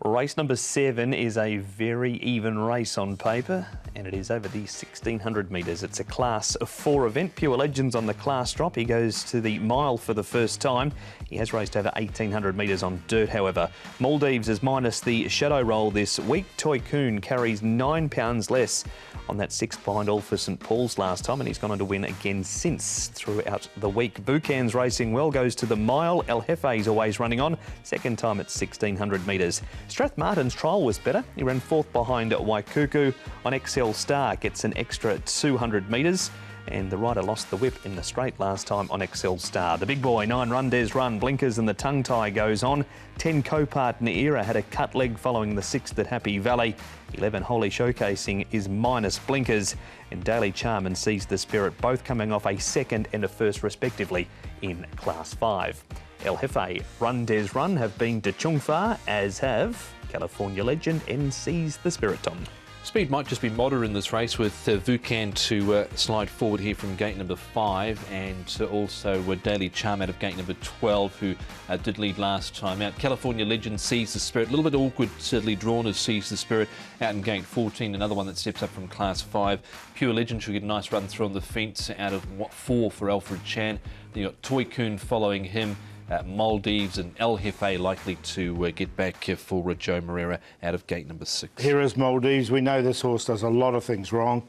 Race number 7 is a very even race on paper, and it is over the 1600 metres. It's a Class 4 event. Pure Legends on the class drop. He goes to the mile for the first time. He has raced over 1800 metres on dirt, however. Maldives is minus the shadow roll this week. Toy Coon carries £9 less on that 6-blind all for St Paul's last time, and he's gone on to win again since throughout the week. Buchan's racing well, goes to the mile. El Jefe's always running on, second time at 1600 metres. Strathmartin's trial was better. He ran fourth behind Waikuku on XL Star, gets an extra 200 metres. And the rider lost the whip in the straight last time on XL Star. The big boy, 9 Run Des Run, blinkers and the tongue tie goes on. 10 Copart Neera had a cut leg following the 6th at Happy Valley. 11 Holy Showcasing is minus blinkers. And Daily Charm and Seize the Spirit both coming off a second and a first respectively in Class 5. El Jefe, Run Des Run have been to Chungfa, as have California Legend and Seize the Spirit, Tom. Speed might just be moderate in this race, with Buchan to slide forward here from gate number 5, and also Daily Charm out of gate number 12, who did lead last time out. California Legend Seize the Spirit, a little bit awkwardly drawn as Seize the Spirit out in gate 14, another one that steps up from Class 5. Pure Legend should get a nice run through on the fence out of 4 for Alfred Chan. Then you've got Toy Coon following him. Maldives and El Jefe likely to get back for Joe Moreira out of gate number 6. Here is Maldives. We know this horse does a lot of things wrong.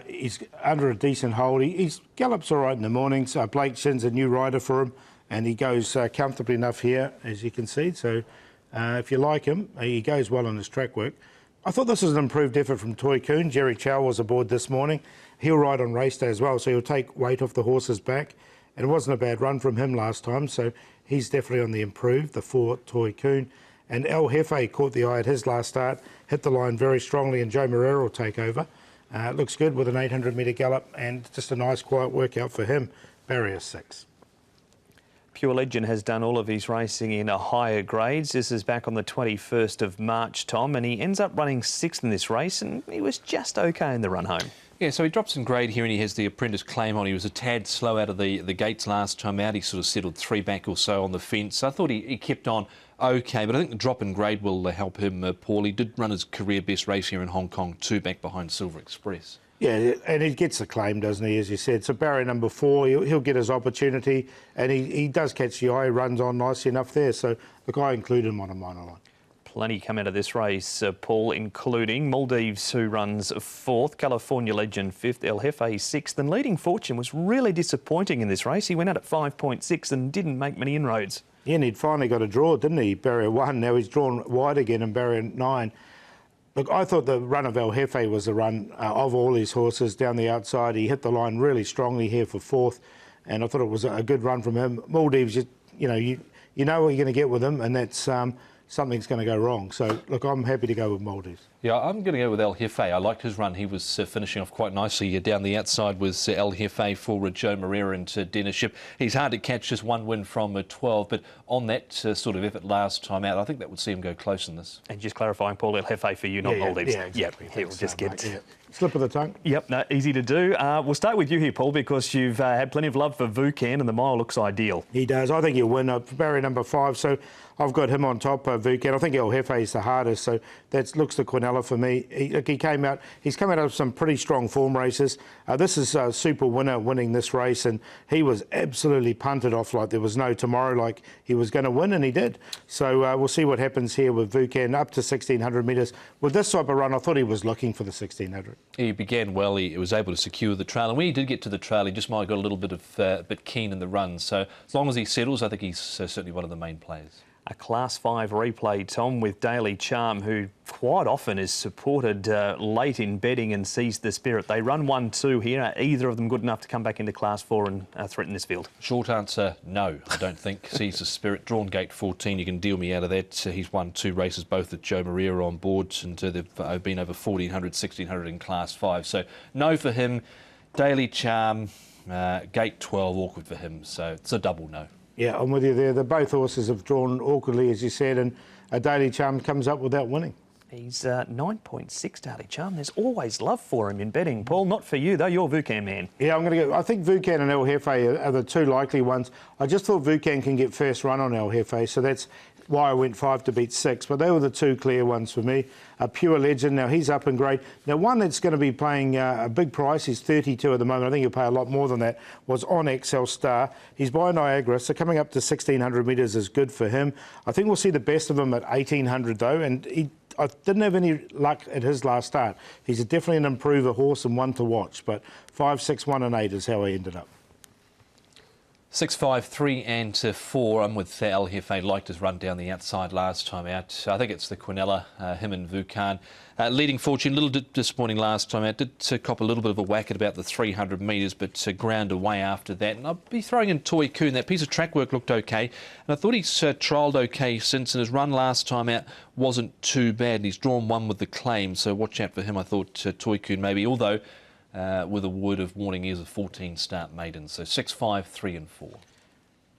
He's under a decent hold. He gallops all right in the mornings. Blake Shin's a new rider for him, and he goes comfortably enough here, as you can see. So if you like him, he goes well on his track work. I thought this was an improved effort from Toy Coon. Jerry Chow was aboard this morning. He'll ride on race day as well, so he'll take weight off the horse's back. And it wasn't a bad run from him last time, so he's definitely on the improve, the 4 Toy Coon. And El Jefe caught the eye at his last start, hit the line very strongly, and Joe Moreira will take over. It looks good with an 800-metre gallop, and just a nice quiet workout for him. Barrier 6. Pure Legend has done all of his racing in higher grades. This is back on the 21st of March, Tom, and he ends up running 6th in this race, and he was just okay in the run home. Yeah, so he drops in grade here and he has the apprentice claim on. He was a tad slow out of the gates last time out. He sort of settled 3 back or so on the fence. I thought he kept on okay, but I think the drop in grade will help him, Paul. He did run his career best race here in Hong Kong too, back behind Silver Express. Yeah, and he gets the claim, doesn't he, as you said. So barrier number 4, he'll get his opportunity, and he does catch the eye, runs on nicely enough there. So the guy included him on a minor line. Plenty come out of this race, Paul, including Maldives, who runs 4th, California Legend 5th, El Jefe 6th, and Leading Fortune was really disappointing in this race. He went out at 5.6 and didn't make many inroads. Yeah, and he'd finally got a draw, didn't he? Barrier 1, now he's drawn wide again in barrier 9. Look, I thought the run of El Jefe was the run of all his horses down the outside. He hit the line really strongly here for 4th, and I thought it was a good run from him. Maldives, you know what you're going to get with him, and that's something's going to go wrong. So, look, I'm happy to go with Maldives. Yeah, I'm going to go with El Jefe. I liked his run. He was finishing off quite nicely. Down the outside was El Jefe for Joe Moreira and Dennis Ship. He's hard to catch, just 1 win from 12, but on that sort of effort last time out, I think that would see him go close in this. And just clarifying, Paul, El Jefe for you, not Maldives. Yeah, exactly. Yep, he'll just get... Yeah. Slip of the tongue. Yep, no, easy to do. We'll start with you here, Paul, because you've had plenty of love for Buchan and the mile looks ideal. He does. I think he'll win barrier number 5, so I've got him on top of Buchan. I think El Jefe is the hardest, so that looks to Quinella for me. He's come out of some pretty strong form races. This is a super winner winning this race, and he was absolutely punted off like there was no tomorrow, like he was going to win, and he did. So we'll see what happens here with Buchan up to 1600 metres. With this type of run, I thought he was looking for the 1600. He began well. He was able to secure the trail, and when he did get to the trail, he just might have got a little bit of bit keen in the run. So as long as he settles, I think he's certainly one of the main players. A Class 5 replay, Tom, with Daily Charm, who quite often is supported late in betting and Seize the Spirit. They run 1-2 here. Are either of them good enough to come back into Class 4 and threaten this field? Short answer, no, I don't think. Seize the Spirit, drawn gate 14, you can deal me out of that. He's won 2 races, both with Joe Moreira on board, and they've been over 1400, 1600 in Class 5. So no for him. Daily Charm, gate 12, awkward for him. So it's a double no. Yeah, I'm with you there. Both horses have drawn awkwardly, as you said, and a Daily Charm comes up without winning. He's 9.6, Daily Charm. There's always love for him in betting, Paul. Not for you, though. You're Buchan man. Yeah, I'm going to go. I think Buchan and El Jefe are the 2 likely ones. I just thought Buchan can get first run on El Jefe, so that's why I went 5 to beat 6, but they were the two clear ones for me. Pure Legend, now he's up in grade. Now, one that's going to be paying a big price, he's 32 at the moment, I think he'll pay a lot more than that, was On XL Star. He's by Niagara, so coming up to 1,600 metres is good for him. I think we'll see the best of him at 1,800 though, and I didn't have any luck at his last start. He's definitely an improver horse and one to watch, but 5, 6, 1 and 8 is how I ended up. 6, 5, 3 and 4. I'm with El Jefe. Liked his run down the outside last time out. I think it's the Quinella, him and Vukan. Leading Fortune, a little bit disappointing last time out. Did cop a little bit of a whack at about the 300 metres, but ground away after that. And I'll be throwing in Toy Coon. That piece of track work looked okay. And I thought he's trialled okay since, and his run last time out wasn't too bad. And he's drawn one with the claim, so watch out for him. I thought Toy Coon maybe, although with a word of warning, he is a 14-start maiden. So 6, 5, 3 and 4.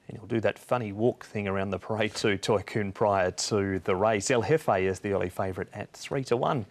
And he'll do that funny walk thing around the parade too, Toy Coon, prior to the race. El Jefe is the early favourite at 3 to 1.